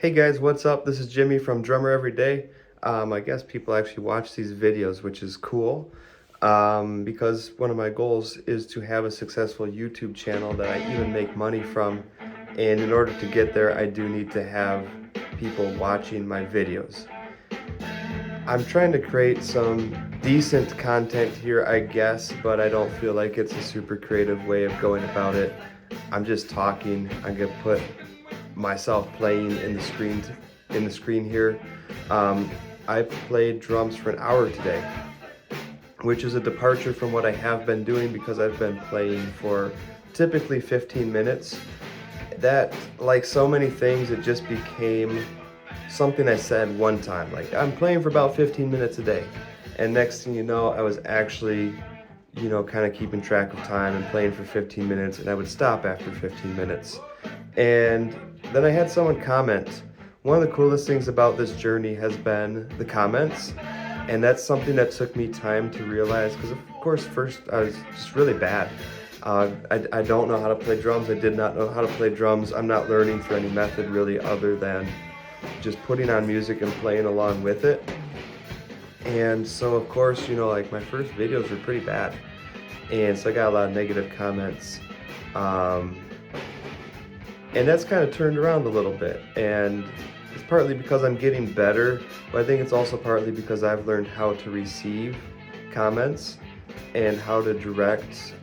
Hey guys, what's up? This is Jimmy from Drummer Every Day. I guess people actually watch these videos, which is cool, because one of my goals is to have a successful YouTube channel that I even make money from. And in order to get there, I do need to have people watching my videos. I'm trying to create some decent content here, I guess, but I don't feel like it's a super creative way of going about it. I'm just talking. I'm gonna put myself playing in the screen here. I played drums for an hour today, which is a departure from what I have been doing because I've been playing for typically 15 minutes. That, like so many things, it just became something I said one time. Like, I'm playing for about 15 minutes a day. And next thing you know, I was actually, kind of keeping track of time and playing for 15 minutes, and I would stop after 15 minutes. And then I had someone comment. One of the coolest things about this journey has been the comments, and that's something that took me time to realize, because of course first I was just really bad. I don't know how to play drums. I did not know how to play drums. I'm not learning through any method really other than just putting on music and playing along with it. And so of course, like my first videos were pretty bad. And so I got a lot of negative comments. And that's kind of turned around a little bit. And it's partly because I'm getting better, but I think it's also partly because I've learned how to receive comments and how to direct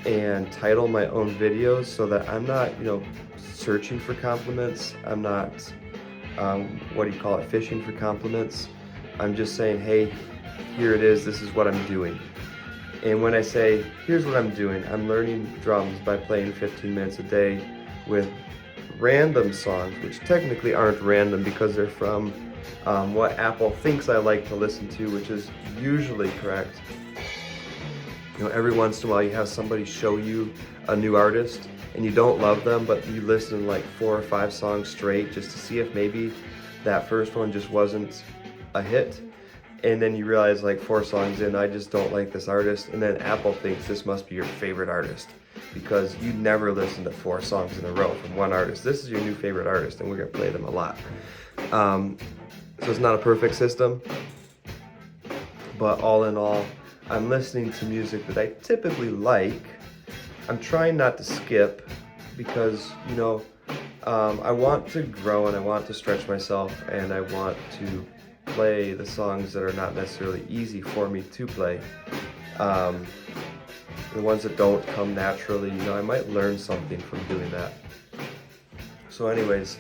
and title my own videos so that I'm not, searching for compliments. I'm not, fishing for compliments. I'm just saying, hey, here it is, this is what I'm doing. And when I say, here's what I'm doing, I'm learning drums by playing 15 minutes a day with random songs, which technically aren't random because they're from what Apple thinks I like to listen to, which is usually correct. Every once in a while you have somebody show you a new artist and you don't love them, but you listen to like 4 or 5 songs straight just to see if maybe that first one just wasn't a hit. And then you realize like 4 songs in, I just don't like this artist. And then Apple thinks this must be your favorite artist because you never listen to 4 songs in a row from one artist. This is your new favorite artist and we're gonna play them a lot. So it's not a perfect system, but all in all, I'm listening to music that I typically like. I'm trying not to skip because, I want to grow and I want to stretch myself and I want to play the songs that are not necessarily easy for me to play. The ones that don't come naturally, I might learn something from doing that. So anyways,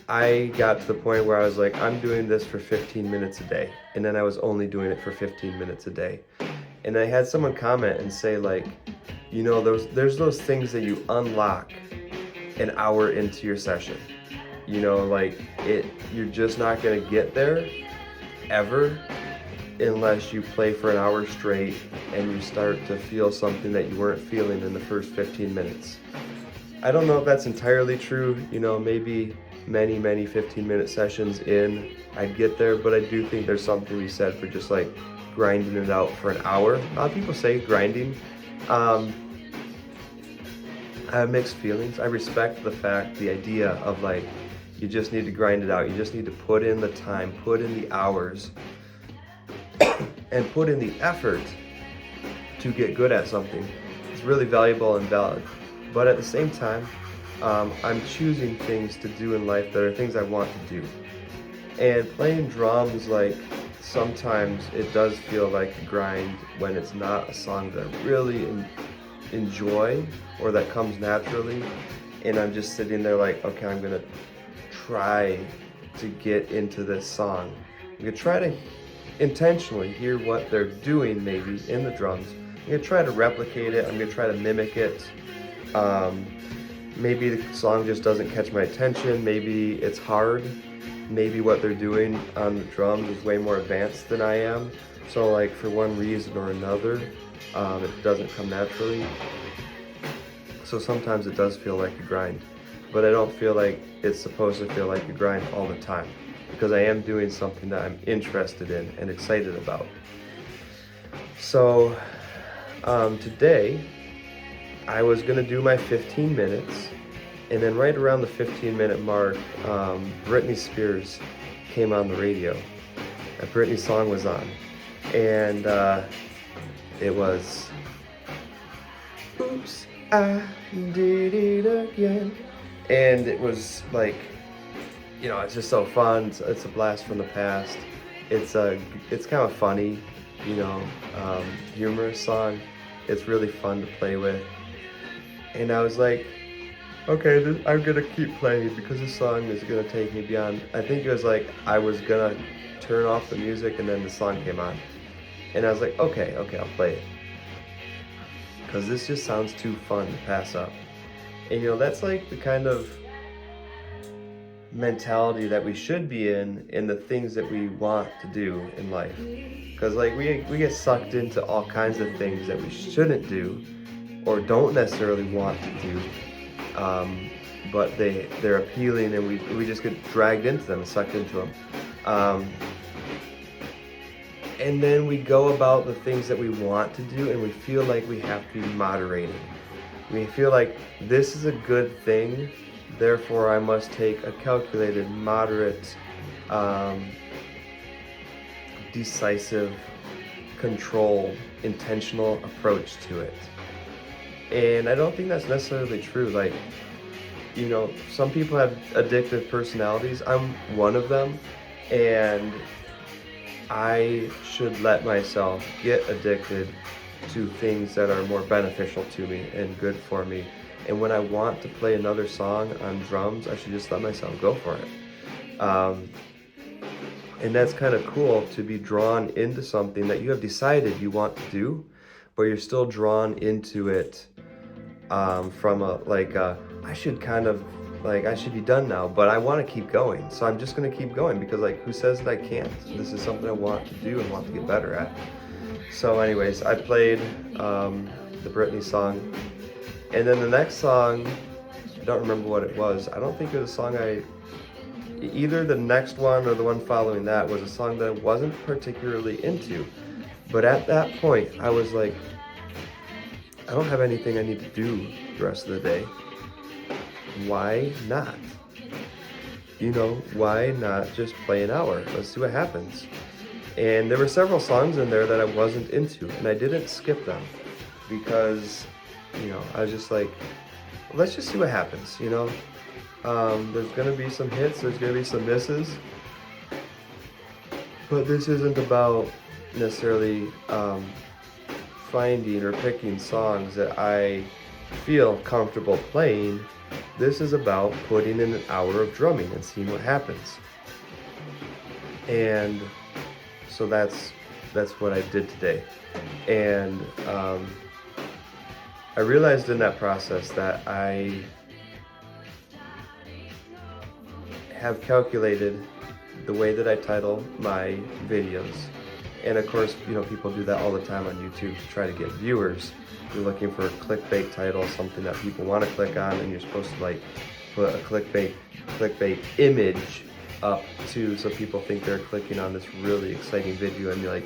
I got to the point where I was like, I'm doing this for 15 minutes a day. And then I was only doing it for 15 minutes a day. And I had someone comment and say like, there's those things that you unlock an hour into your session. You're just not gonna get there ever unless you play for an hour straight and you start to feel something that you weren't feeling in the first 15 minutes. I don't know if that's entirely true, maybe many 15-minute sessions in I'd get there, but I do think there's something to be said for just like grinding it out for an hour. A lot of people say grinding. I have mixed feelings. I respect the idea of like, you just need to grind it out. You just need to put in the time, put in the hours, and put in the effort to get good at something. It's really valuable and valid. But at the same time, I'm choosing things to do in life that are things I want to do. And playing drums, like, sometimes it does feel like a grind when it's not a song that I really enjoy or that comes naturally. And I'm just sitting there like, okay, I'm gonna try to get into this song. I'm gonna try to intentionally hear what they're doing maybe in the drums. I'm gonna try to replicate it. I'm gonna try to mimic it. Maybe the song just doesn't catch my attention. Maybe it's hard. Maybe what they're doing on the drums is way more advanced than I am. So like for one reason or another, it doesn't come naturally. So sometimes it does feel like a grind, but I don't feel like it's supposed to feel like a grind all the time because I am doing something that I'm interested in and excited about. So today I was gonna do my 15 minutes And then right around the 15-minute mark, Britney Spears came on the radio. A Britney song was on. And it was, "Oops, I did it again." And it was like, it's just so fun. It's a blast from the past. It's kind of funny, humorous song. It's really fun to play with. And I was like, okay, I'm gonna keep playing because this song is gonna take me beyond. I think it was like I was gonna turn off the music and then the song came on. And I was like, okay, I'll play it. Because this just sounds too fun to pass up. And that's like the kind of mentality that we should be in the things that we want to do in life. Because like we get sucked into all kinds of things that we shouldn't do or don't necessarily want to do. But they're appealing and we just get dragged into them, sucked into them. And then we go about the things that we want to do and we feel like we have to be moderated. We feel like this is a good thing, therefore I must take a calculated, moderate, decisive, controlled, intentional approach to it. And I don't think that's necessarily true. Like, some people have addictive personalities. I'm one of them, and I should let myself get addicted to things that are more beneficial to me and good for me. And when I want to play another song on drums, I should just let myself go for it. And that's kind of cool to be drawn into something that you have decided you want to do, but you're still drawn into it from I should be done now, but I want to keep going. So I'm just going to keep going because who says that I can't? This is something I want to do and want to get better at. So anyways, I played the Britney song. And then the next song, I don't remember what it was. I don't think it was a song either the next one or the one following that was a song that I wasn't particularly into. But at that point, I was like, I don't have anything I need to do the rest of the day. Why not? Why not just play an hour? Let's see what happens. And there were several songs in there that I wasn't into, and I didn't skip them because, I was just like, let's just see what happens, There's going to be some hits, there's going to be some misses, but this isn't about necessarily finding or picking songs that I feel comfortable playing. This is about putting in an hour of drumming and seeing what happens. And so that's what I did today. And I realized in that process that I have calculated the way that I title my videos. And of course, people do that all the time on YouTube to try to get viewers. You're looking for a clickbait title, something that people want to click on, and you're supposed to put a clickbait image up too, so people think they're clicking on this really exciting video, and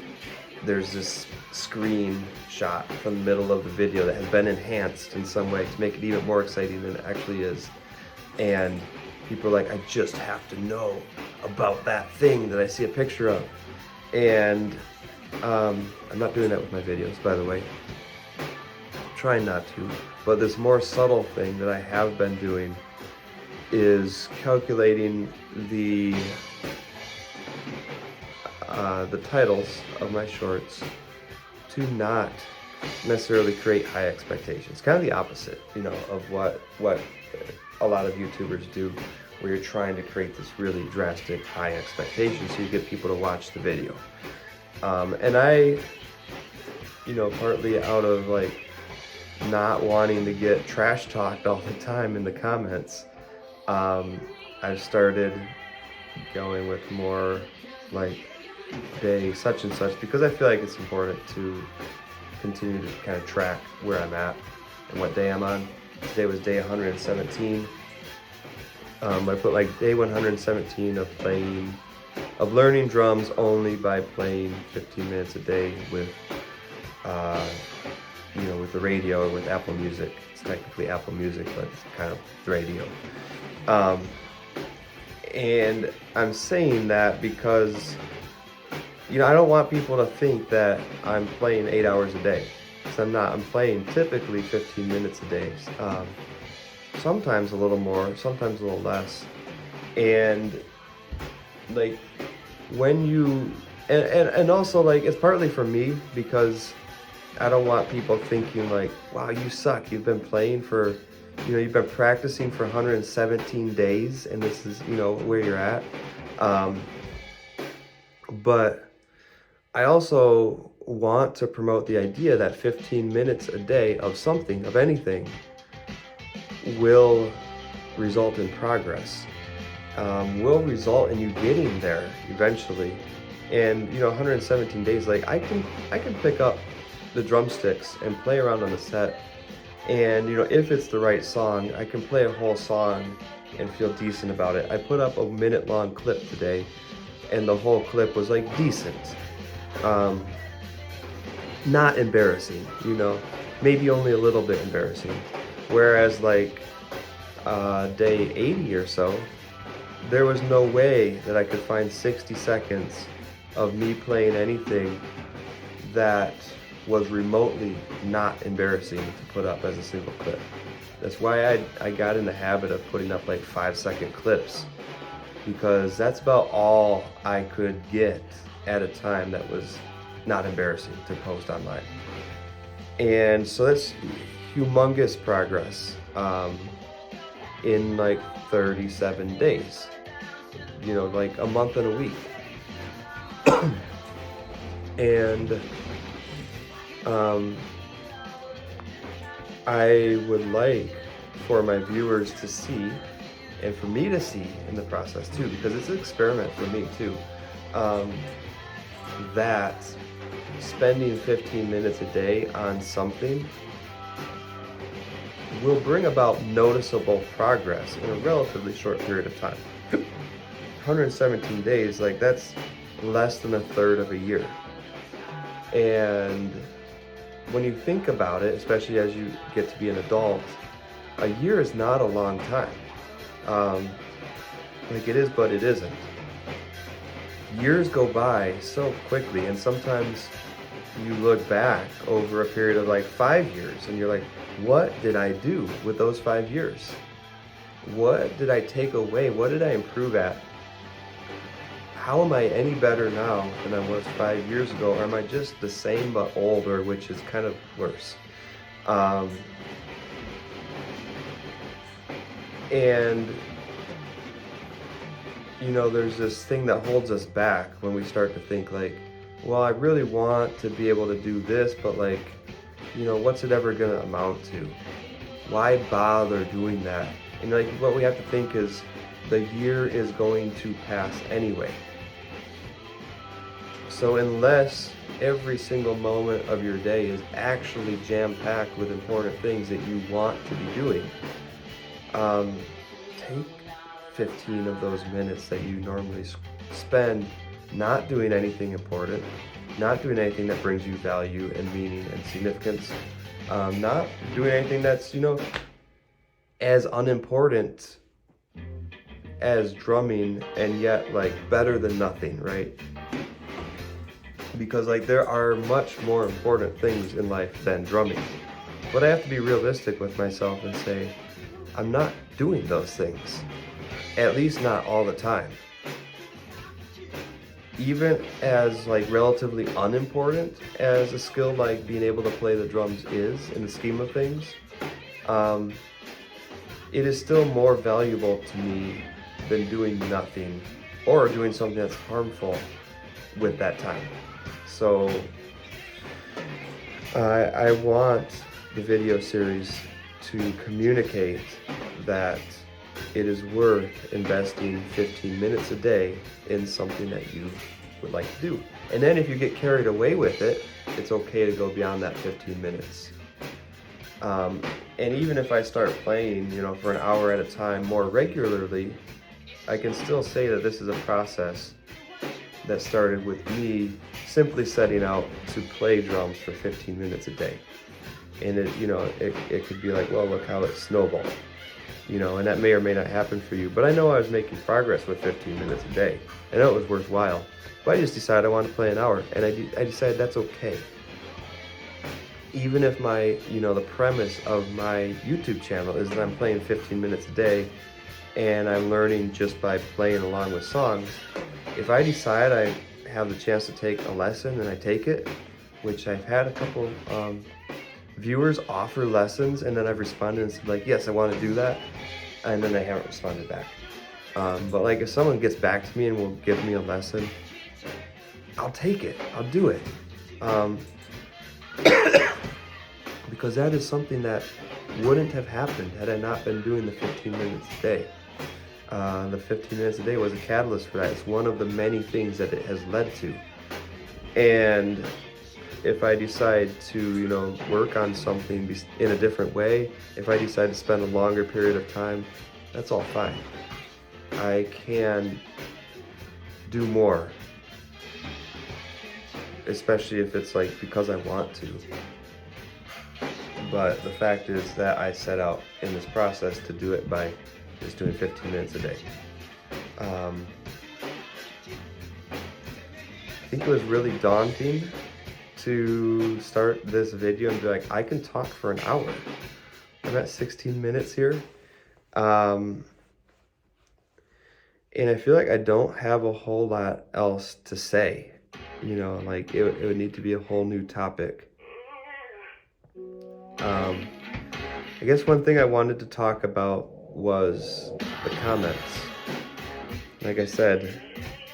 there's this screen shot from the middle of the video that has been enhanced in some way to make it even more exciting than it actually is. And people are like, I just have to know about that thing that I see a picture of. And I'm not doing that with my videos, by the way. Trying not to. But this more subtle thing that I have been doing is calculating the titles of my shorts to not necessarily create high expectations. Kind of the opposite, of what a lot of YouTubers do, where you're trying to create this really drastic high expectation so you get people to watch the video. And I, partly out of not wanting to get trash talked all the time in the comments, I've started going with more day such and such, because I feel like it's important to continue to kind of track where I'm at and what day I'm on. Today was day 117. I put day 117 of learning drums only by playing 15 minutes a day with with the radio or with Apple Music. It's technically Apple Music, but it's kind of the radio. Um, and I'm saying that because, I don't want people to think that I'm playing 8 hours a day. Because I'm not. I'm playing typically 15 minutes a day. Sometimes a little more, sometimes a little less. And like when you, and also like it's partly for me because I don't want people thinking like, wow, you suck. You've been playing for, you've been practicing for 117 days and this is, where you're at. But I also want to promote the idea that 15 minutes a day of something, of anything, will result in progress, will result in you getting there eventually. And 117 days, like I can pick up the drumsticks and play around on the set, and if it's the right song, I can play a whole song and feel decent about it. I put up a minute-long clip today, and the whole clip was like decent, not embarrassing, maybe only a little bit embarrassing. Whereas like day 80 or so, there was no way that I could find 60 seconds of me playing anything that was remotely not embarrassing to put up as a single clip. That's why I got in the habit of putting up like 5-second clips, because that's about all I could get at a time that was not embarrassing to post online. And so that's humongous progress in like 37 days, like a month and a week. And I would like for my viewers to see, and for me to see in the process too, because it's an experiment for me too, that spending 15 minutes a day on something will bring about noticeable progress in a relatively short period of time. 117 days, like that's less than a third of a year. And when you think about it, especially as you get to be an adult, a year is not a long time. Like it is, but it isn't. Years go by so quickly, and sometimes you look back over a period of like 5 years and you're like, what did I do with those 5 years? What did I take away? What did I improve at? How am I any better now than I was 5 years ago? Or am I just the same but older, which is kind of worse? And there's this thing that holds us back when we start to think like, well, I really want to be able to do this, but like, what's it ever gonna amount to? Why bother doing that? And like, what we have to think is the year is going to pass anyway. So unless every single moment of your day is actually jam-packed with important things that you want to be doing, take 15 of those minutes that you normally spend not doing anything important, not doing anything that brings you value and meaning and significance, not doing anything that's, as unimportant as drumming, and yet like better than nothing, right? Because like there are much more important things in life than drumming. But I have to be realistic with myself and say, I'm not doing those things. At least not all the time. Even as like relatively unimportant as a skill like being able to play the drums is in the scheme of things, it is still more valuable to me than doing nothing or doing something that's harmful with that time. So I want the video series to communicate that it is worth investing 15 minutes a day in something that you would like to do. And then if you get carried away with it, it's okay to go beyond that 15 minutes. And even if I start playing, for an hour at a time more regularly, I can still say that this is a process that started with me simply setting out to play drums for 15 minutes a day. and it could be like, well, look how it snowballed, and that may or may not happen for you. But I know I was making progress with 15 minutes a day. I know it was worthwhile, but I just decided I wanted to play an hour, and I decided that's okay. Even if the premise of my YouTube channel is that I'm playing 15 minutes a day and I'm learning just by playing along with songs, if I decide I have the chance to take a lesson and I take it, which I've had a couple viewers offer lessons, and then I've responded and said like, yes, I want to do that, and then they haven't responded back. But like if someone gets back to me and will give me a lesson, I'll take it, I'll do it. Because that is something that wouldn't have happened had I not been doing the 15 minutes a day. The 15 minutes a day was a catalyst for that. It's one of the many things that it has led to. And if I decide to, work on something in a different way, if I decide to spend a longer period of time, that's all fine. I can do more, especially if it's like because I want to. But the fact is that I set out in this process to do it by just doing 15 minutes a day. I think it was really daunting to start this video and be like, I can talk for an hour. I'm at 16 minutes here. And I feel like I don't have a whole lot else to say. Like it would need to be a whole new topic. I guess one thing I wanted to talk about was the comments. Like I said,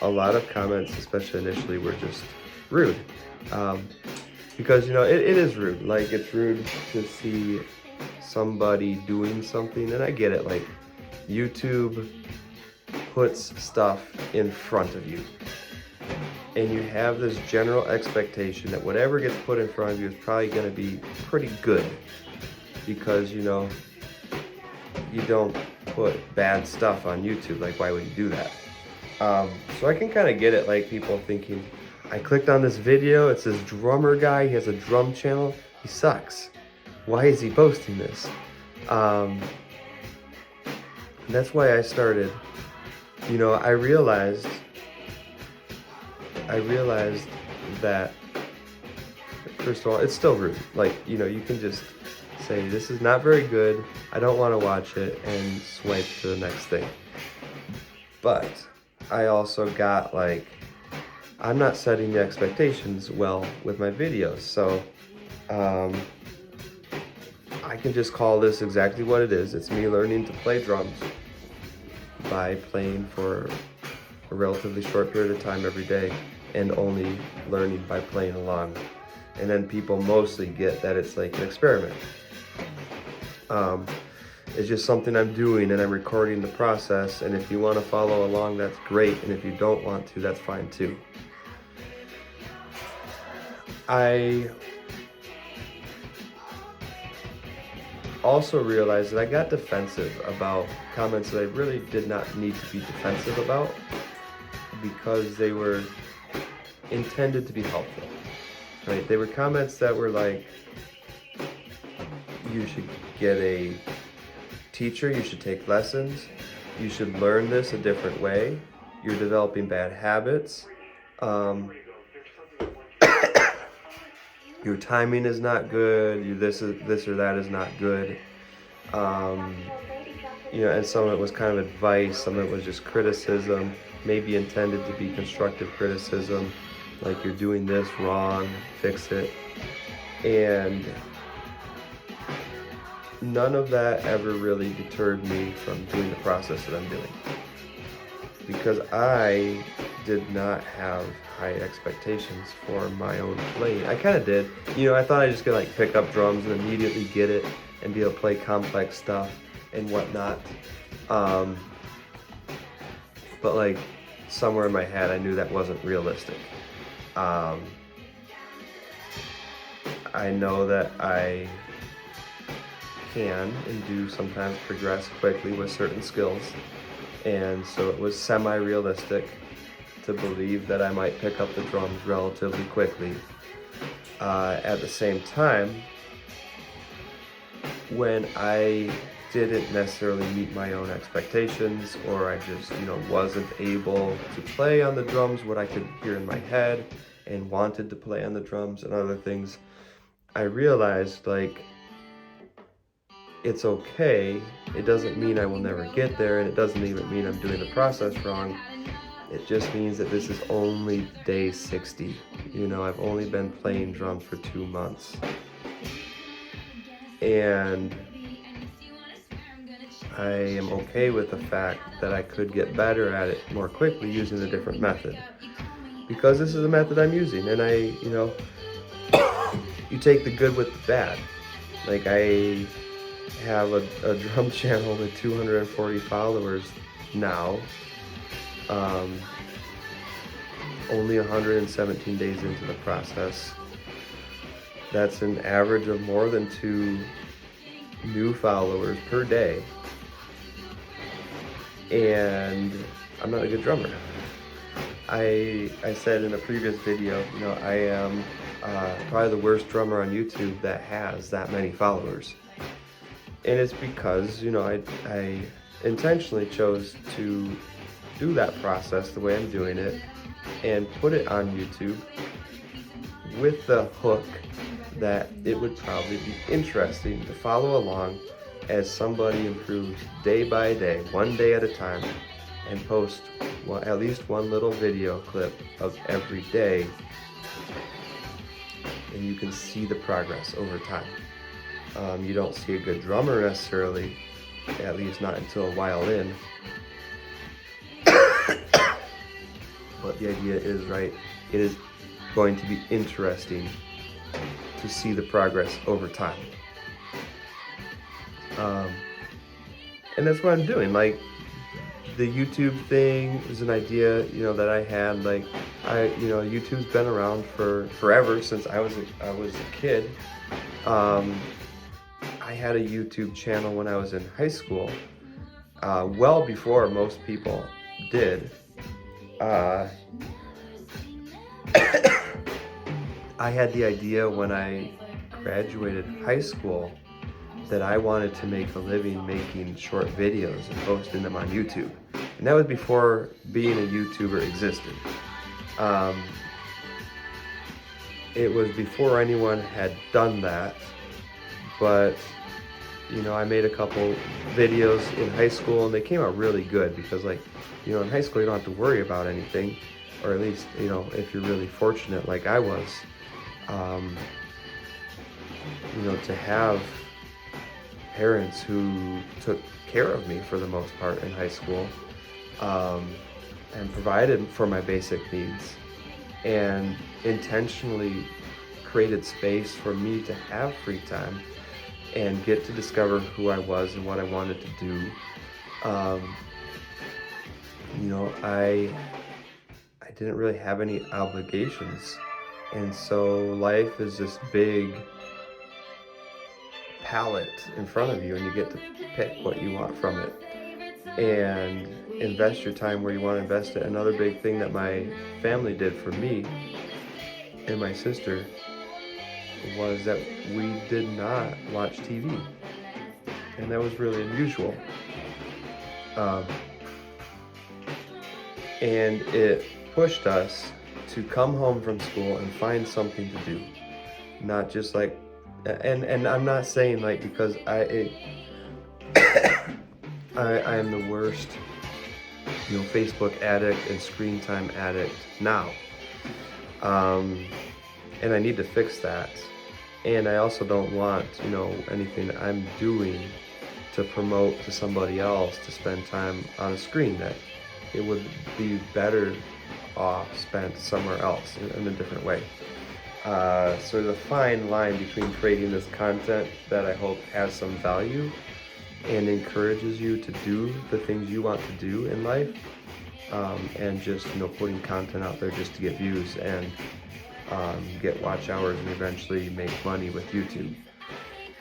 a lot of comments, especially initially, were just rude. Because, it is rude. Like, it's rude to see somebody doing something, and I get it. Like, YouTube puts stuff in front of you. And you have this general expectation that whatever gets put in front of you is probably going to be pretty good. Because, you don't put bad stuff on YouTube. Like, why would you do that? So I can kind of get it, like, people thinking, I clicked on this video, it's this drummer guy, he has a drum channel, he sucks. Why is he posting this? That's why I started. I realized that, first of all, it's still rude. Like, you can just say, this is not very good, I don't want to watch it, and swipe to the next thing. But I also got, like, I'm not setting the expectations well with my videos, so I can just call this exactly what it is. It's me learning to play drums by playing for a relatively short period of time every day, and only learning by playing along. And then people mostly get that it's like an experiment. It's just something I'm doing, and I'm recording the process, and if you want to follow along, that's great, and if you don't want to, that's fine too. I also realized that I got defensive about comments that I really did not need to be defensive about, because they were intended to be helpful, right? They were comments that were like, you should get a teacher, you should take lessons, you should learn this a different way, you're developing bad habits, your timing is not good, this or that is not good, and some of it was kind of advice, some of it was just criticism, maybe intended to be constructive criticism, like you're doing this wrong, fix it. And none of that ever really deterred me from doing the process that I'm doing, because I did not have high expectations for my own playing. I kind of did. I thought I just could like pick up drums and immediately get it and be able to play complex stuff and whatnot. But like somewhere in my head, I knew that wasn't realistic. I know that I can and do sometimes progress quickly with certain skills, and so it was semi-realistic to believe that I might pick up the drums relatively quickly. At the same time, when I didn't necessarily meet my own expectations, or I just, wasn't able to play on the drums what I could hear in my head and wanted to play on the drums and other things, I realized like it's okay. It doesn't mean I will never get there, and it doesn't even mean I'm doing the process wrong. It just means that this is only day 60. I've only been playing drums for 2 months. And I am okay with the fact that I could get better at it more quickly using a different method. Because this is the method I'm using, and you take the good with the bad. Like, I have a drum channel with 240 followers now. Only 117 days into the process. That's an average of more than 2 new followers per day. And I'm not a good drummer. I said in a previous video, I am probably the worst drummer on YouTube that has that many followers. And it's because, I intentionally chose to do that process the way I'm doing it and put it on YouTube with the hook that it would probably be interesting to follow along as somebody improves day by day, one day at a time, and post at least one little video clip of every day, and you can see the progress over time. You don't see a good drummer necessarily, at least not until a while in. But the idea is right. It is going to be interesting to see the progress over time. And that's what I'm doing. Like, the YouTube thing is an idea, that I had. Like, YouTube's been around for forever, since I was a kid. I had a YouTube channel when I was in high school, well before most people did. I had the idea when I graduated high school that I wanted to make a living making short videos and posting them on YouTube. And that was before being a YouTuber existed. It was before anyone had done that, but I made a couple videos in high school, and they came out really good because, like, in high school you don't have to worry about anything, or at least, if you're really fortunate like I was, to have parents who took care of me for the most part in high school, and provided for my basic needs, and intentionally created space for me to have free time and get to discover who I was and what I wanted to do. I didn't really have any obligations, and so life is this big palette in front of you, and you get to pick what you want from it and invest your time where you want to invest it. Another big thing that my family did for me and my sister was that we did not watch TV, and that was really unusual. And it pushed us to come home from school and find something to do, not just like, and I'm not saying like, because I am the worst, Facebook addict and screen time addict now, and I need to fix that. And I also don't want, anything that I'm doing to promote to somebody else to spend time on a screen. That it would be better off spent somewhere else in a different way. So there's a fine line between creating this content that I hope has some value and encourages you to do the things you want to do in life, and just, putting content out there just to get views and get watch hours and eventually make money with YouTube.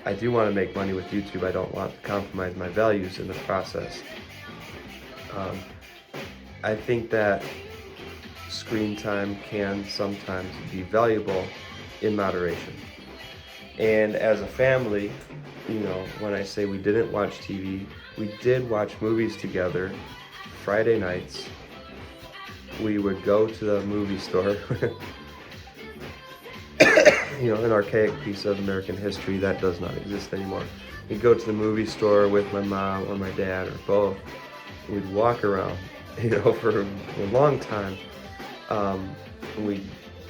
I do want to make money with YouTube. I don't want to compromise my values in the process. I think that screen time can sometimes be valuable in moderation. And as a family, you know, when I say we didn't watch TV, we did watch movies together. Friday nights, we would go to the movie store, you know, an archaic piece of American history that does not exist anymore. We'd go to the movie store with my mom or my dad or both. We'd walk around, you know, for a long time. We'd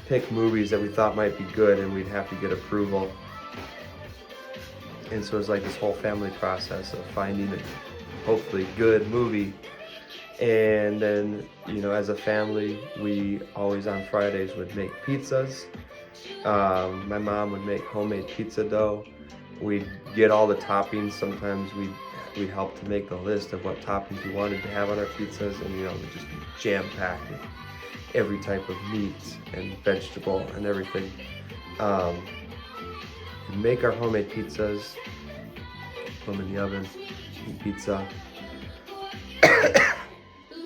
pick movies that we thought might be good, and we'd have to get approval. And so it was like this whole family process of finding a hopefully good movie. And then, you know, as a family, we always on Fridays would make pizzas. My mom would make homemade pizza dough. We'd get all the toppings. Sometimes we'd help to make the list of what toppings we wanted to have on our pizzas, and you know, it would just be jam-packed with every type of meat and vegetable and everything. We'd make our homemade pizzas, put them in the oven, eat pizza,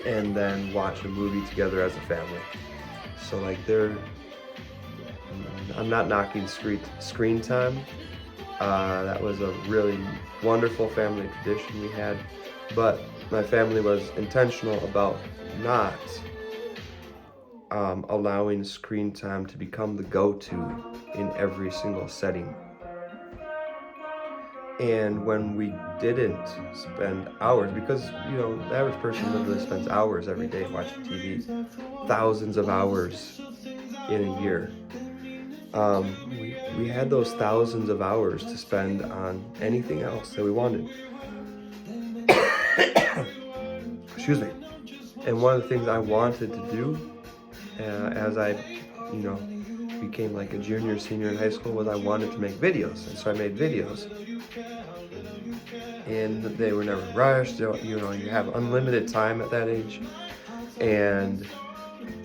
and then watch a movie together as a family. So like I'm not knocking screen time. That was a really wonderful family tradition we had, but my family was intentional about not allowing screen time to become the go-to in every single setting. And when we didn't spend hours, because you know the average person literally spends hours every day watching TV, thousands of hours in a year. We had those thousands of hours to spend on anything else that we wanted. Excuse me. And one of the things I wanted to do as I, you know, became like a junior, senior in high school was I wanted to make videos. And so I made videos. And they were never rushed. You know, you have unlimited time at that age. And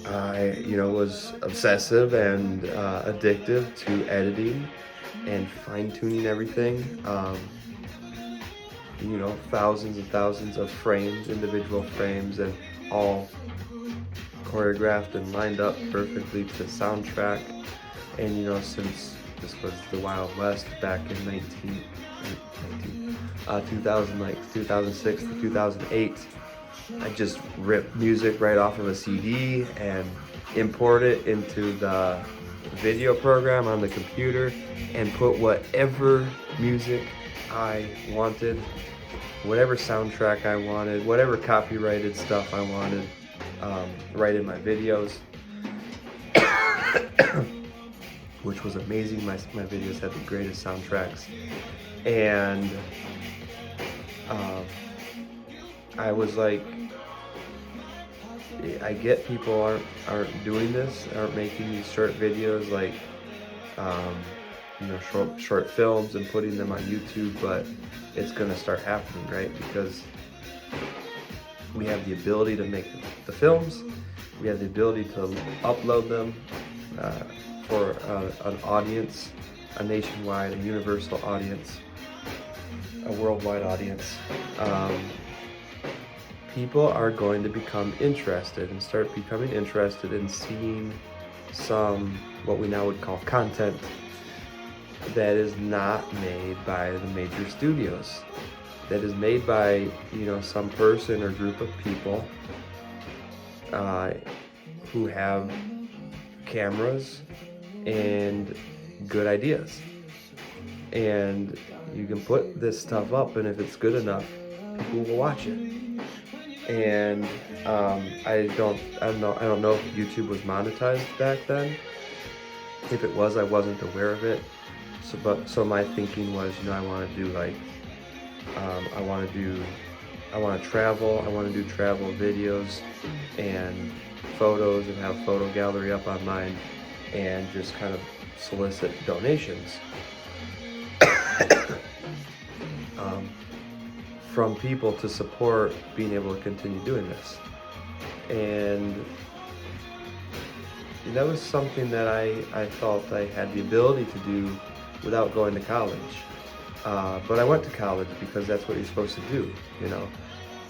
I, you know, was obsessive and addictive to editing and fine-tuning everything. You know, thousands and thousands of frames, individual frames, and all choreographed and lined up perfectly to soundtrack. And you know, since this was the Wild West back in 2006 to 2008, I just rip music right off of a CD and import it into the video program on the computer and put whatever music I wanted, whatever soundtrack I wanted, whatever copyrighted stuff I wanted, right in my videos, which was amazing. My videos had the greatest soundtracks. And I was like, I get people aren't doing this, aren't making these short videos like, you know, short films and putting them on YouTube, but it's gonna start happening, right? Because we have the ability to make the films, we have the ability to upload them for an audience, a nationwide, a universal audience, a worldwide audience. People are going to become interested and start becoming interested in seeing some, what we now would call content, that is not made by the major studios, that is made by, you know, some person or group of people who have cameras and good ideas. And you can put this stuff up, and if it's good enough, people will watch it. And I don't know if YouTube was monetized back then. If it was, I wasn't aware of it. So my thinking was, you know, I want to do like, I want to travel. I want to do travel videos and photos and have photo gallery up on mine and just kind of solicit donations from people to support being able to continue doing this. And that was something that I felt I had the ability to do without going to college. But I went to college because that's what you're supposed to do, you know.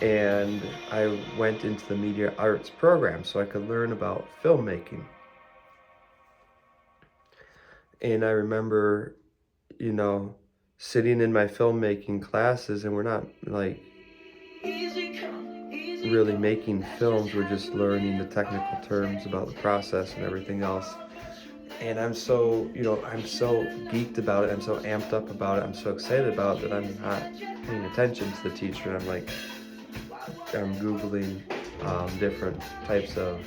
And I went into the media arts program so I could learn about filmmaking. And I remember, you know, sitting in my filmmaking classes, and we're not like really making films, we're just learning the technical terms about the process and everything else. And I'm so, I'm so geeked about it, I'm so amped up about it, I'm so excited about it that I'm not paying attention to the teacher. I'm Googling different types of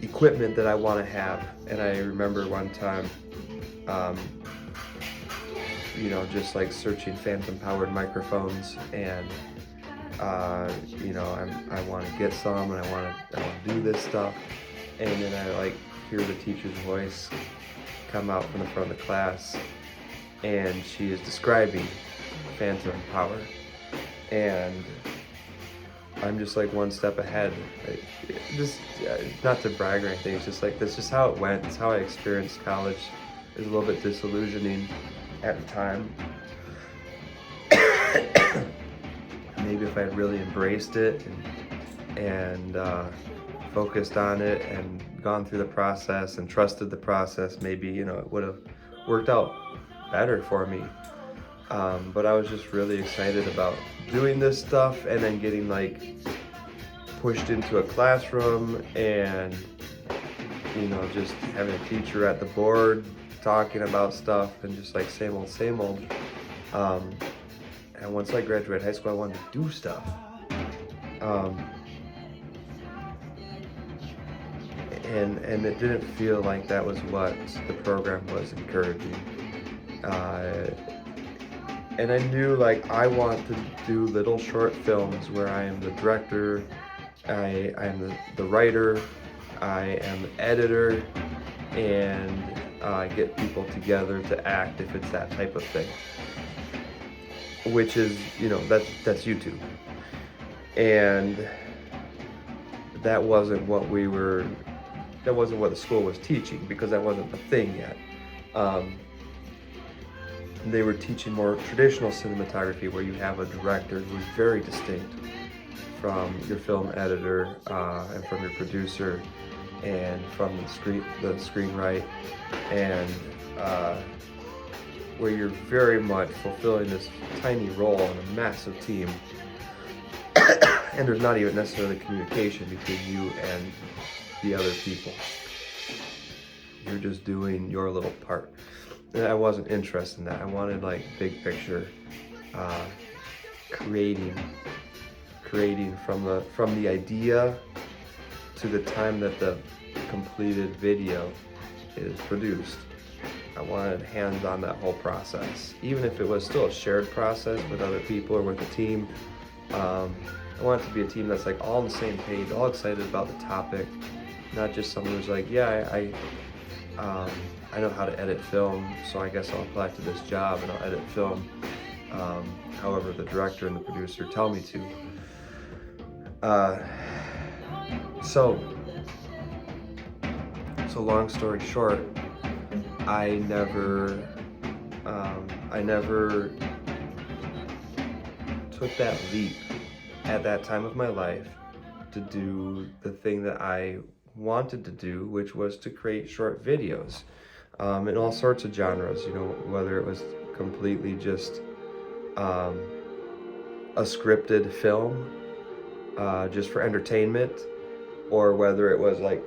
equipment that I want to have. And I remember one time, just like searching phantom powered microphones, and I want to get some, and I want to do this stuff. And then I like hear the teacher's voice come out from the front of the class, and she is describing phantom power, and I'm just like one step ahead. Not to brag or anything, it's just like that's just how it went. It's how I experienced college. It was a little bit disillusioning at the time. Maybe if I had really embraced it and focused on it and gone through the process and trusted the process, maybe it would have worked out better for me. But I was just really excited about doing this stuff, and then getting like pushed into a classroom, and just having a teacher at the board talking about stuff, and just like same old. And once I graduated high school, I wanted to do stuff. And it didn't feel like that was what the program was encouraging. And I knew like I want to do little short films where I am the director, I am the writer, I am the editor, and get people together to act if it's that type of thing. Which is, that's YouTube. And that wasn't what the school was teaching, because that wasn't the thing yet. They were teaching more traditional cinematography, where you have a director who is very distinct from your film editor, and from your producer, and from the screenwrite, and where you're very much fulfilling this tiny role in a massive team, and there's not even necessarily communication between you and the other people. You're just doing your little part. And I wasn't interested in that. I wanted like big picture, creating from the idea to the time that the completed video is produced. I wanted hands on that whole process, even if it was still a shared process with other people or with a team. I want it to be a team that's like all on the same page, all excited about the topic, not just someone who's like, yeah, I know how to edit film, so I guess I'll apply to this job and I'll edit film however the director and the producer tell me to. So long story short, I never took that leap at that time of my life to do the thing that I wanted to do, which was to create short videos in all sorts of genres, whether it was completely just a scripted film just for entertainment, or whether it was like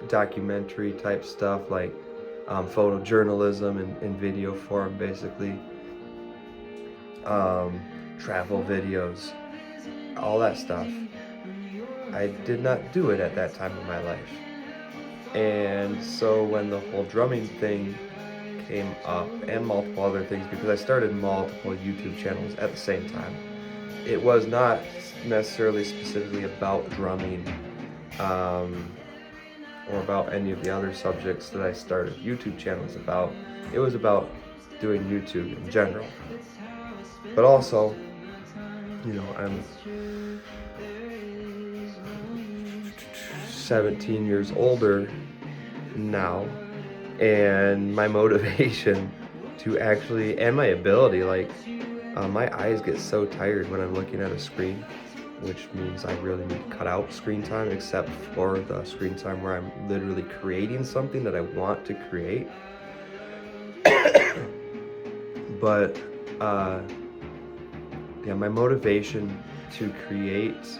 documentary type stuff, like photojournalism in video form, basically, travel videos, all that stuff. I did not do it at that time of my life. And so when the whole drumming thing came up, and multiple other things, because I started multiple YouTube channels at the same time, it was not necessarily specifically about drumming, or about any of the other subjects that I started YouTube channels about. It was about doing YouTube in general. But also, I'm 17 years older now, and my motivation to actually, and my ability, my eyes get so tired when I'm looking at a screen, which means I really need to cut out screen time, except for the screen time where I'm literally creating something that I want to create. But yeah, my motivation to create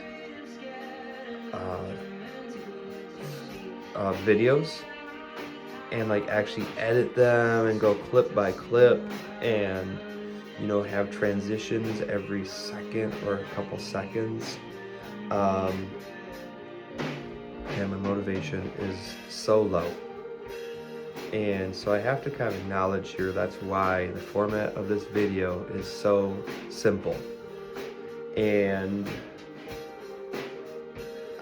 videos and like actually edit them and go clip by clip and have transitions every second or a couple seconds. And my motivation is so low. And so I have to kind of acknowledge here, that's why the format of this video is so simple. And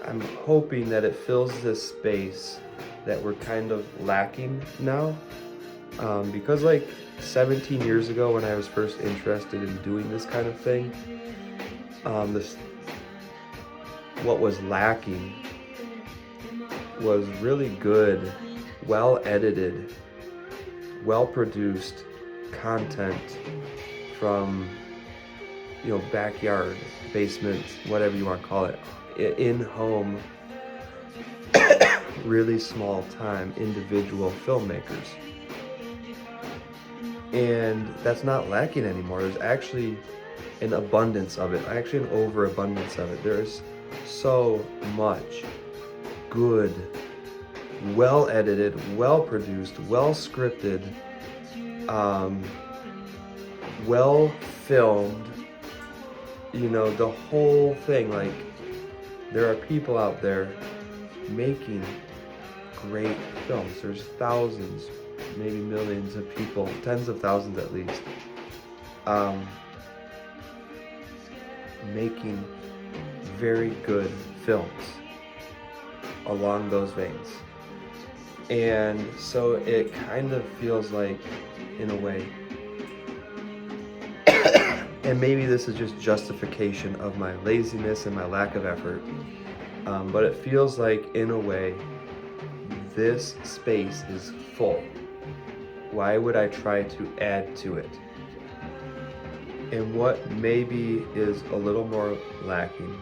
I'm hoping that it fills this space that we're kind of lacking now. Because like 17 years ago when I was first interested in doing this kind of thing, what was lacking was really good, well edited, well produced content from backyard, basement, whatever you want to call it, in home, really small time individual filmmakers. And that's not lacking anymore. There's actually an abundance of it, actually an overabundance of it. There's so much good, well edited, well produced, well scripted, well filmed, the whole thing. Like, there are people out there making great films. There's thousands, maybe millions of people, tens of thousands at least, making very good films along those veins. And so it kind of feels like, in a way, and maybe this is just justification of my laziness and my lack of effort, but it feels like, in a way, this space is full. Why would I try to add to it? And what maybe is a little more lacking,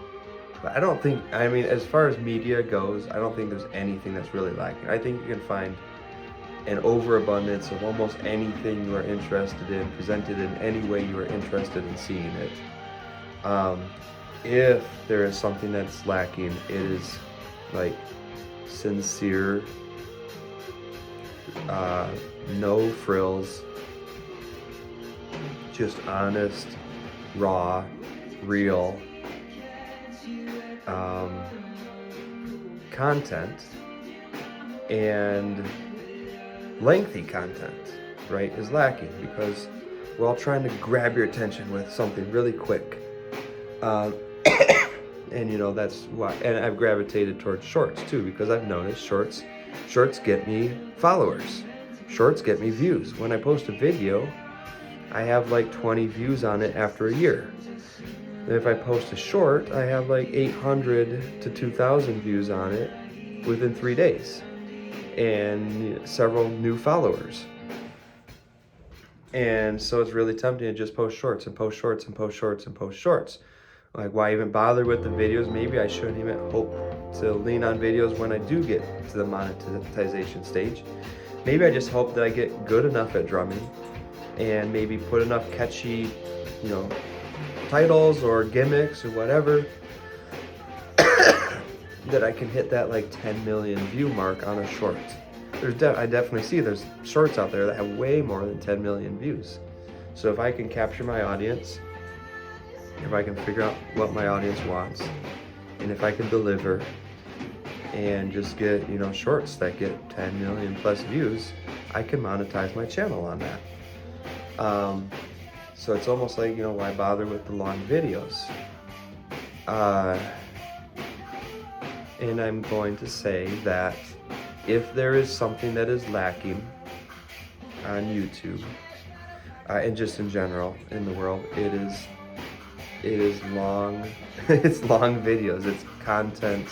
but I don't think, as far as media goes, I don't think there's anything that's really lacking. I think you can find an overabundance of almost anything you are interested in, presented in any way you are interested in seeing it. If there is something that's lacking, it is like sincere, no frills, just honest, raw, real content, and lengthy content, right, is lacking, because we're all trying to grab your attention with something really quick. And that's why, and I've gravitated towards shorts too, because I've noticed shorts get me followers. Shorts get me views. When I post a video, I have like 20 views on it after a year. And if I post a short, I have like 800 to 2,000 views on it within 3 days, and several new followers. And so it's really tempting to just post shorts and post shorts and post shorts and post shorts. Like, why even bother with the videos? Maybe I shouldn't even hope to lean on videos when I do get to the monetization stage. Maybe I just hope that I get good enough at drumming and maybe put enough catchy, titles or gimmicks or whatever that I can hit that like 10 million view mark on a short. I definitely see there's shorts out there that have way more than 10 million views. So if I can capture my audience, if I can figure out what my audience wants, and if I can deliver and just get, shorts that get 10 million plus views, I can monetize my channel on that. So it's almost like, why bother with the long videos? And I'm going to say that if there is something that is lacking on YouTube, and just in general in the world, it is long, it's long videos, it's content,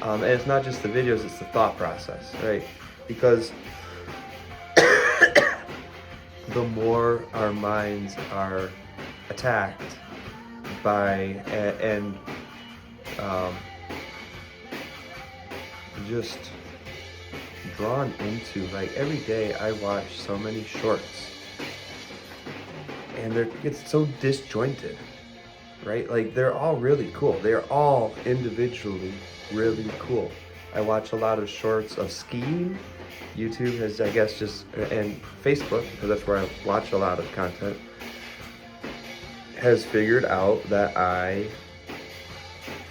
and it's not just the videos, it's the thought process, right? Because the more our minds are attacked by and just drawn into, like, every day I watch so many shorts, and it's so disjointed, right? Like they're all really cool. They're all individually really cool. I watch a lot of shorts of skiing. YouTube has, I guess, and Facebook, because that's where I watch a lot of content, has figured out that I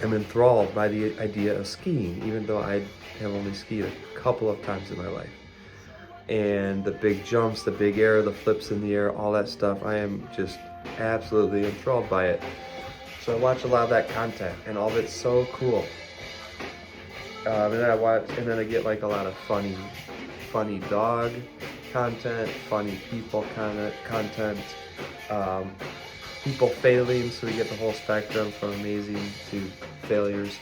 am enthralled by the idea of skiing, even though I have only skied a couple of times in my life. And the big jumps, the big air, the flips in the air, all that stuff, I am just absolutely enthralled by it. So I watch a lot of that content, and all of it's so cool. And then I get like a lot of funny dog content, funny people content, people failing, so we get the whole spectrum from amazing to failures.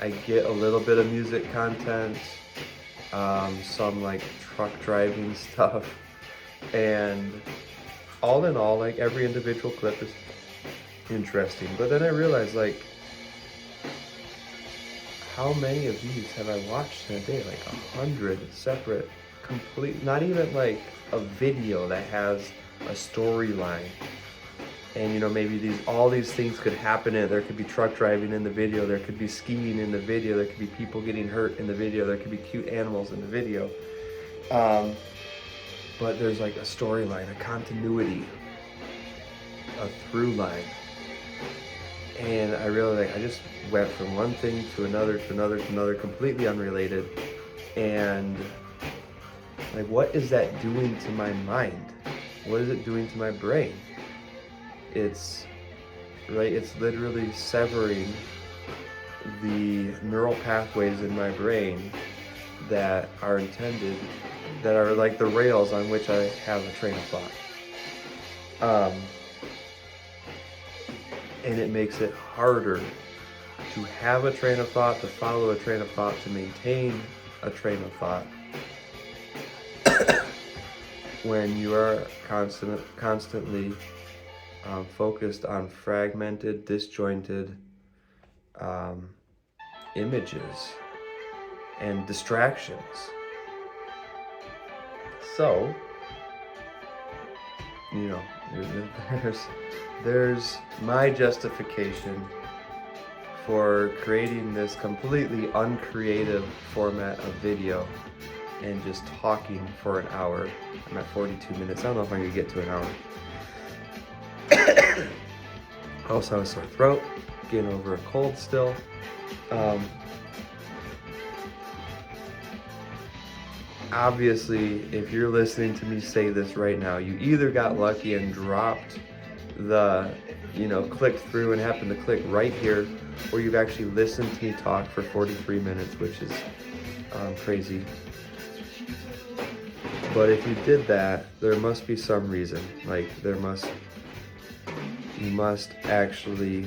I get a little bit of music content, some like truck driving stuff, and all in all, like every individual clip is interesting. But then I realized, like, how many of these have I watched in a day? Like 100 separate, complete, not even like a video that has a storyline. And you know, maybe all these things could happen in it. There could be truck driving in the video, there could be skiing in the video, there could be people getting hurt in the video, there could be cute animals in the video. But there's like a storyline, a continuity, a through line. And I really I just went from one thing to another, completely unrelated. And like, what is that doing to my mind? What is it doing to my brain? It's literally severing the neural pathways in my brain that are intended, that are like the rails on which I have a train of thought. And it makes it harder to have a train of thought, to follow a train of thought, to maintain a train of thought when you are constantly focused on fragmented, disjointed images and distractions. So, you know, there's my justification for creating this completely uncreative format of video and just talking for an hour. I'm at 42 minutes. I don't know if I'm gonna get to an hour. I also have a sore throat, getting over a cold still. Obviously, if you're listening to me say this right now, you either got lucky and dropped clicked through and happened to click right here, or you've actually listened to me talk for 43 minutes, which is crazy. But if you did that, there must be some reason. Like, you must actually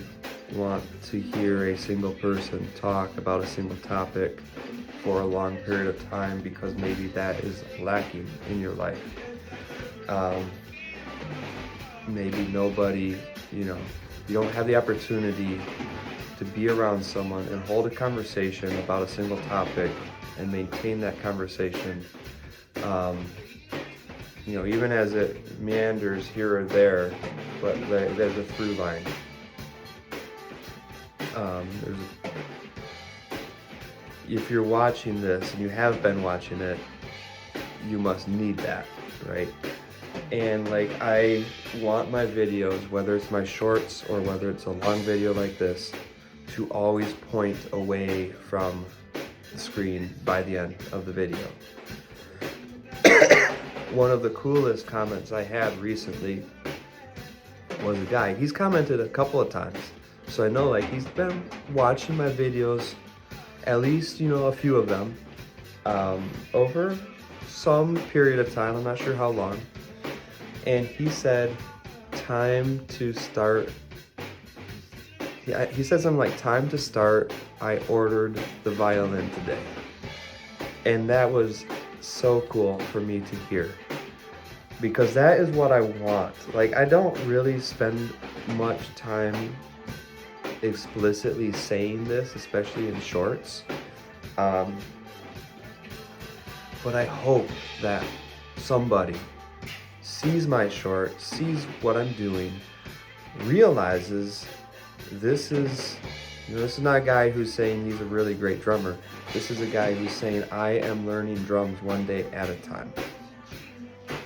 want to hear a single person talk about a single topic for a long period of time, because maybe that is lacking in your life. Maybe nobody, you don't have the opportunity to be around someone and hold a conversation about a single topic and maintain that conversation, even as it meanders here or there, but there's a through line. If you're watching this, and you have been watching it, you must need that, right? And like, I want my videos, whether it's my shorts or whether it's a long video like this, to always point away from the screen by the end of the video. One of the coolest comments I had recently was a guy. He's commented a couple of times, so I know like he's been watching my videos, at least a few of them, over some period of time. I'm not sure how long. And he said, time to start. He said something like, time to start. I ordered the violin today. And that was so cool for me to hear, because that is what I want. Like, I don't really spend much time explicitly saying this, especially in shorts. But I hope that somebody sees my short, sees what I'm doing, realizes this is, this is not a guy who's saying he's a really great drummer. This is a guy who's saying, I am learning drums one day at a time.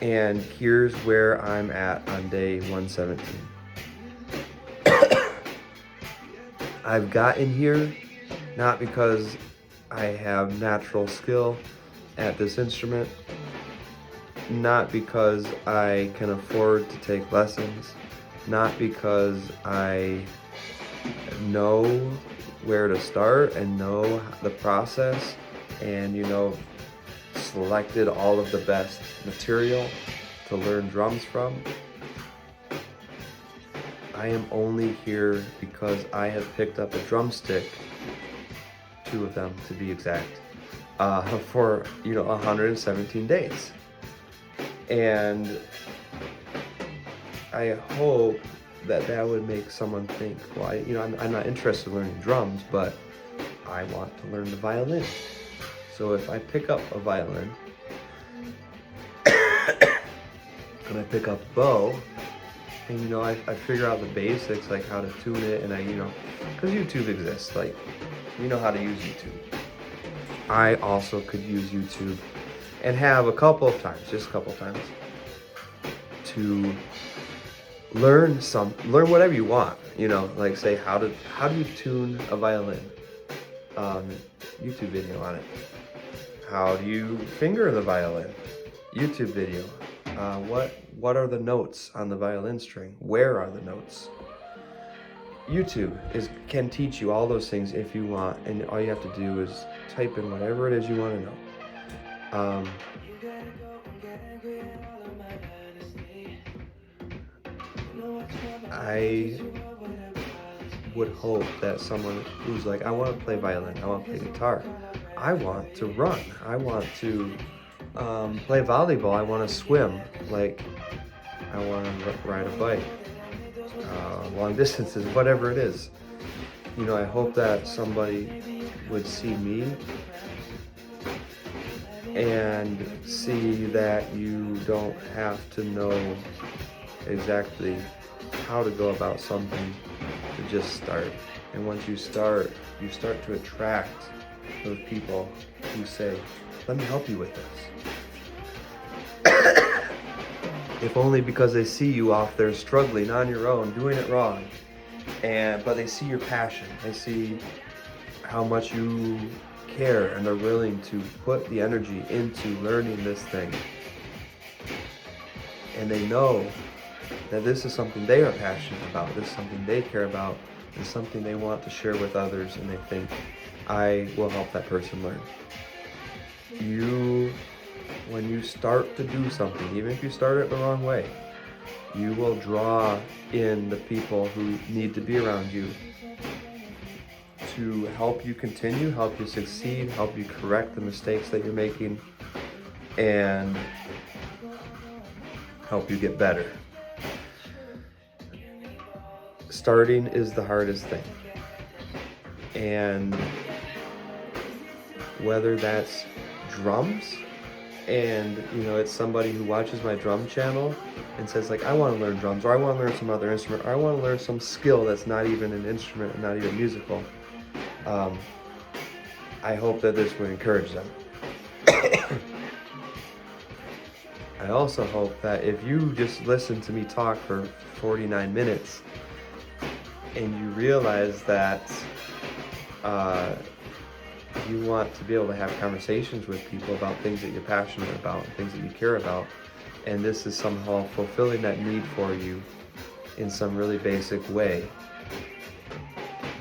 And here's where I'm at on day 117. I've gotten here not because I have natural skill at this instrument, not because I can afford to take lessons, not because I know where to start and know the process and, selected all of the best material to learn drums from. I am only here because I have picked up a drumstick, 2 of them to be exact, for 117 days. And I hope that would make someone think, well, I'm not interested in learning drums, but I want to learn the violin. So if I pick up a violin and I pick up a bow, and I figure out the basics, like how to tune it, and because YouTube exists, like how to use YouTube. I also could use YouTube and have just a couple of times, to learn whatever you want, like say how do you tune a violin, YouTube video on it. How do you finger the violin, YouTube video. What are the notes on the violin string? Where are the notes? YouTube can teach you all those things if you want, and all you have to do is type in whatever it is you want to know. I would hope that someone who's like, I want to play violin, I want to play guitar, I want to run, I want to play volleyball, I want to swim, like I want to ride a bike, long distances, whatever it is. I hope that somebody would see me and see that you don't have to know exactly how to go about something to just start. And once you start to attract those people who say, let me help you with this. If only because they see you off there struggling on your own, doing it wrong, but they see your passion, they see how much you care, and they're willing to put the energy into learning this thing. And they know that this is something they are passionate about, this is something they care about, and something they want to share with others, and they think, I will help that person learn. When you start to do something, even if you start it the wrong way, you will draw in the people who need to be around you to help you continue, help you succeed, help you correct the mistakes that you're making, and help you get better. Starting is the hardest thing. And whether that's drums, and it's somebody who watches my drum channel and says like, I want to learn drums, or I want to learn some other instrument, or I want to learn some skill that's not even an instrument and not even musical, I hope that this would encourage them. I also hope that if you just listen to me talk for 49 minutes and you realize that you want to be able to have conversations with people about things that you're passionate about, things that you care about, and this is somehow fulfilling that need for you in some really basic way,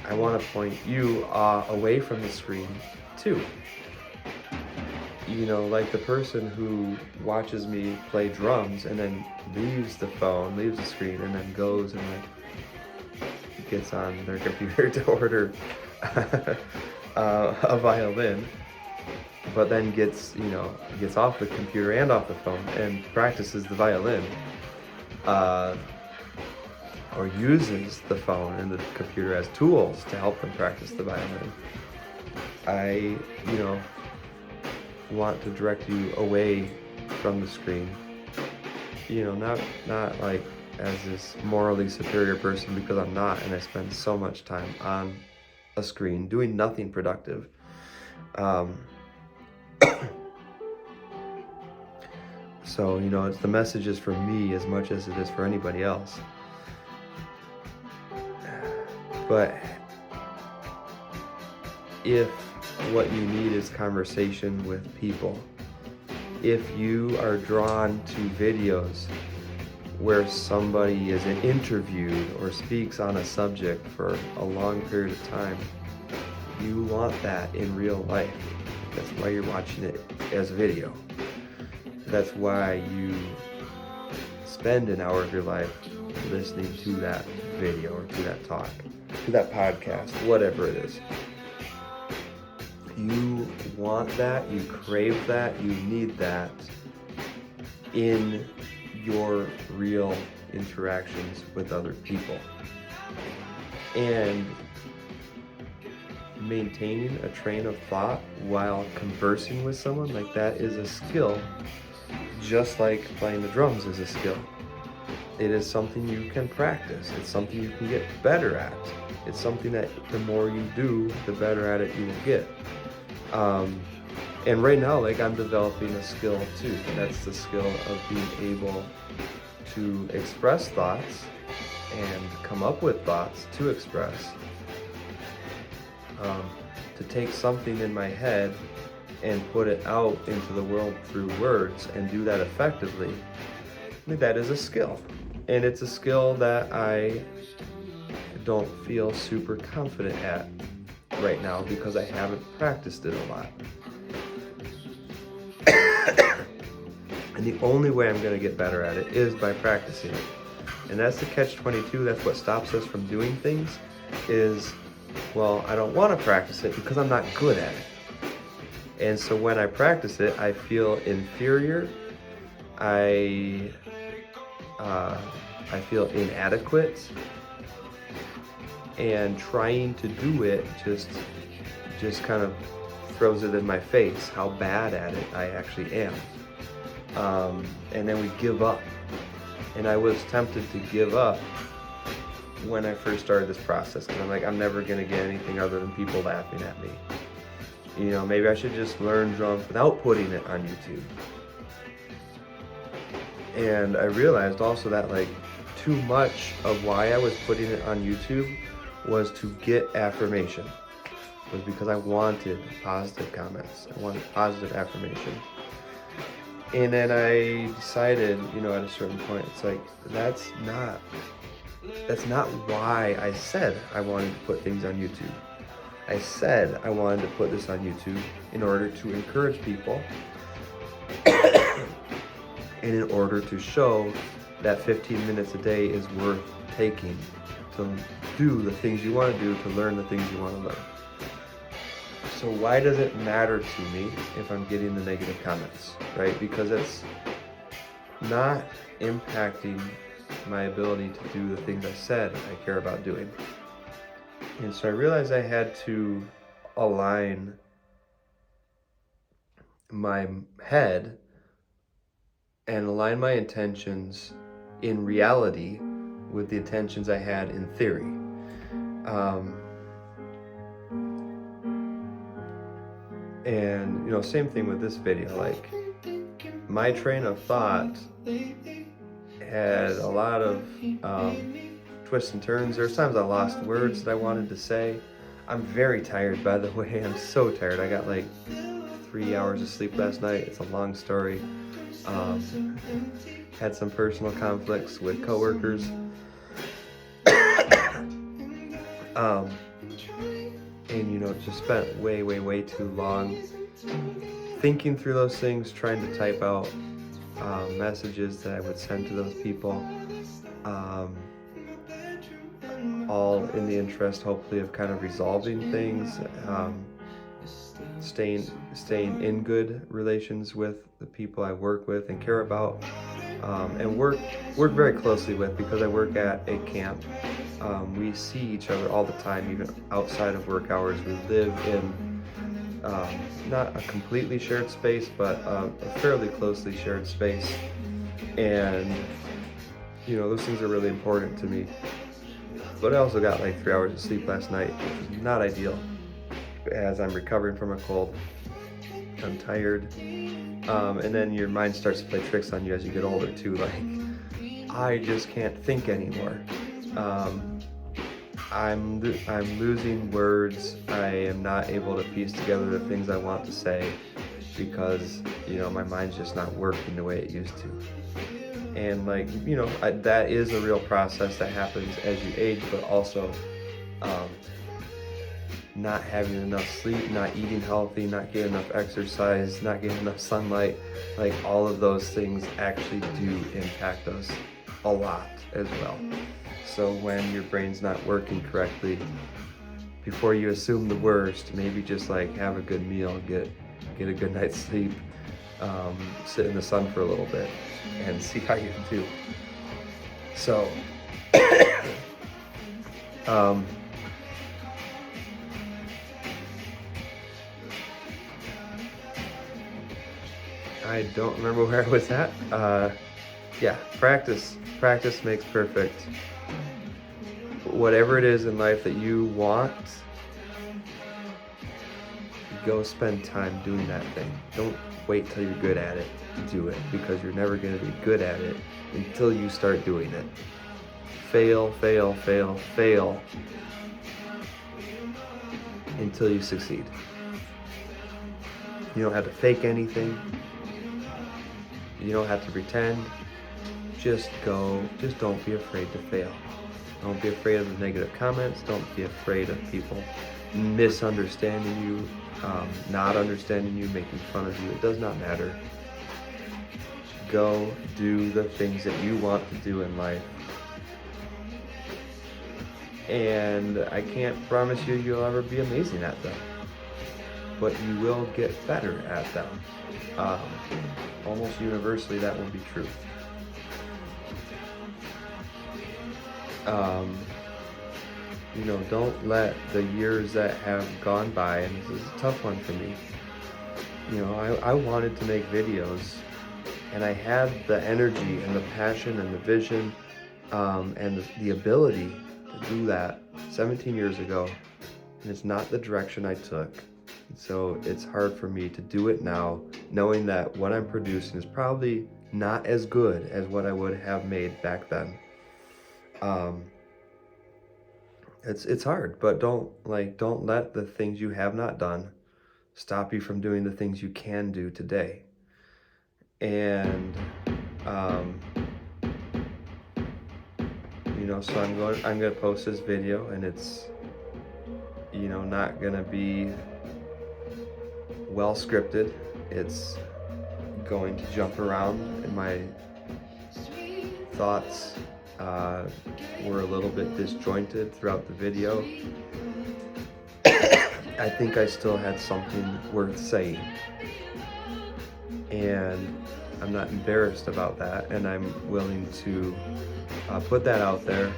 I want to point you away from the screen too. Like the person who watches me play drums and then leaves the phone, leaves the screen, and then goes and gets on their computer to order a violin, but then gets off the computer and off the phone and practices the violin, or uses the phone and the computer as tools to help them practice the violin. I want to direct you away from the screen. Not like as this morally superior person, because I'm not, and I spend so much time on a screen doing nothing productive. So, it's the message is for me as much as it is for anybody else. But if what you need is conversation with people, if you are drawn to videos where somebody is interviewed or speaks on a subject for a long period of time, you want that in real life. That's why you're watching it as a video. That's why you spend an hour of your life listening to that video or to that talk, to that podcast, whatever it is. You want that, you crave that, you need that in your real interactions with other people. And maintaining a train of thought while conversing with someone, like, that is a skill, just like playing the drums is a skill. It is something you can practice. It's something you can get better at. It's something that the more you do, the better at it you will get. And right now, like, I'm developing a skill too. That's the skill of being able to express thoughts and come up with thoughts to express. To take something in my head and put it out into the world through words and do that effectively, I mean, that is a skill. And it's a skill that I don't feel super confident at right now because I haven't practiced it a lot. And the only way I'm going to get better at it is by practicing it. And that's the catch-22. That's what stops us from doing things is, well, I don't want to practice it because I'm not good at it. And so when I practice it, I feel inferior. I feel inadequate. And trying to do it just kind of throws it in my face how bad at it I actually am. And then we give up. And I was tempted to give up when I first started this process, because I'm like, I'm never going to get anything other than people laughing at me. Maybe I should just learn drums without putting it on YouTube. And I realized also that, like, too much of why I was putting it on YouTube was to get affirmation. It was because I wanted positive comments. I wanted positive affirmation. And then I decided, at a certain point, it's like, that's not why I said I wanted to put things on YouTube. I said I wanted to put this on YouTube in order to encourage people and in order to show that 15 minutes a day is worth taking to do the things you want to do, to learn the things you want to learn. So why does it matter to me if I'm getting the negative comments, right? Because it's not impacting my ability to do the things I said I care about doing. And so I realized I had to align my head and align my intentions in reality with the intentions I had in theory. And same thing with this video. Like, my train of thought had a lot of twists and turns. There's times I lost words that I wanted to say. I'm very tired, by the way. I'm so tired. I got like 3 hours of sleep last night. It's a long story. Had some personal conflicts with coworkers. And just spent way too long thinking through those things, trying to type out messages that I would send to those people, all in the interest, hopefully, of kind of resolving things, staying in good relations with the people I work with and care about, and work very closely with, because I work at a camp. We see each other all the time, even outside of work hours. We live in not a completely shared space, but a fairly closely shared space. And, you know, those things are really important to me. But I also got like 3 hours of sleep last night, which is not ideal, as I'm recovering from a cold. I'm tired. And then your mind starts to play tricks on you as you get older too. Like, I just can't think anymore. I'm losing words. I am not able to piece together the things I want to say because, you know, my mind's just not working the way it used to. And like, you know, that is a real process that happens as you age, but also not having enough sleep, not eating healthy, not getting enough exercise, not getting enough sunlight, like all of those things actually do impact us a lot as well. So when your brain's not working correctly, before you assume the worst, maybe just like have a good meal, get a good night's sleep, sit in the sun for a little bit and see how you do. So I don't remember where I was at. Yeah, practice makes perfect. Whatever it is in life that you want, go spend time doing that thing. Don't wait till you're good at it to do it, because you're never going to be good at it until you start doing it. Fail, fail, fail, fail until you succeed. You don't have to fake anything. You don't have to pretend. Just go. Just don't be afraid to fail. Don't be afraid of the negative comments. Don't be afraid of people misunderstanding you, not understanding you, making fun of you. It does not matter. Go do the things that you want to do in life. And I can't promise you you'll ever be amazing at them, but you will get better at them. Almost universally, that will be true. You know, don't let the years that have gone by, and this is a tough one for me. You know, I wanted to make videos, and I had the energy and the passion and the vision, and the ability to do that 17 years ago, and it's not the direction I took. So it's hard for me to do it now, knowing that what I'm producing is probably not as good as what I would have made back then. It's hard, but don't let the things you have not done stop you from doing the things you can do today. And you know, so I'm gonna post this video, and it's, you know, not gonna be well scripted. It's going to jump around, and my thoughts were a little bit disjointed throughout the video. I think I still had something worth saying, and I'm not embarrassed about that, and I'm willing to put that out there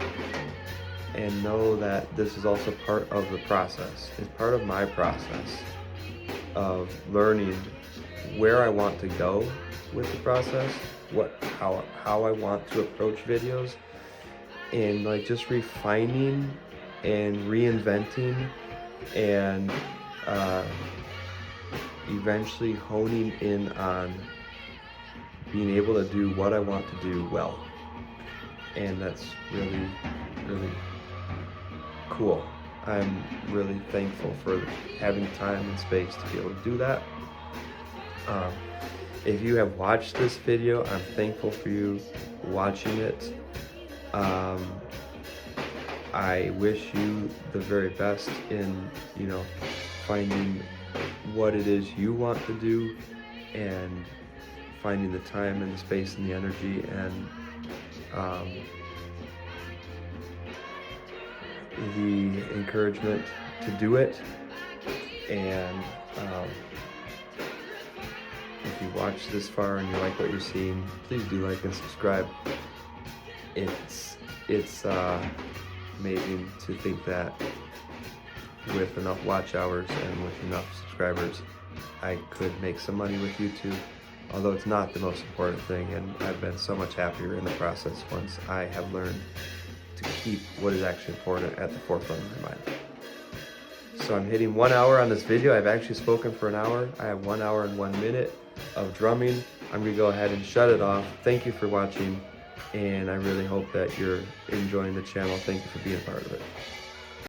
and know that this is also part of the process. It's part of my process of learning where I want to go with the process, how I want to approach videos, and like just refining and reinventing and eventually honing in on being able to do what I want to do well. And that's really, really cool. I'm really thankful for having time and space to be able to do that. If you have watched this video, I'm thankful for you watching it. I wish you the very best in, you know, finding what it is you want to do, and finding the time and the space and the energy and the encouragement to do it. And if you watch this far and you like what you're seeing, please do like and subscribe. It's amazing to think that with enough watch hours and with enough subscribers, I could make some money with YouTube, although it's not the most important thing, and I've been so much happier in the process once I have learned to keep what is actually important at the forefront of my mind. So I'm hitting 1 hour on this video. I've actually spoken for an hour. I have 1 hour and 1 minute of drumming. I'm gonna go ahead and shut it off. Thank you for watching, and I really hope that you're enjoying the channel. Thank you for being a part of it.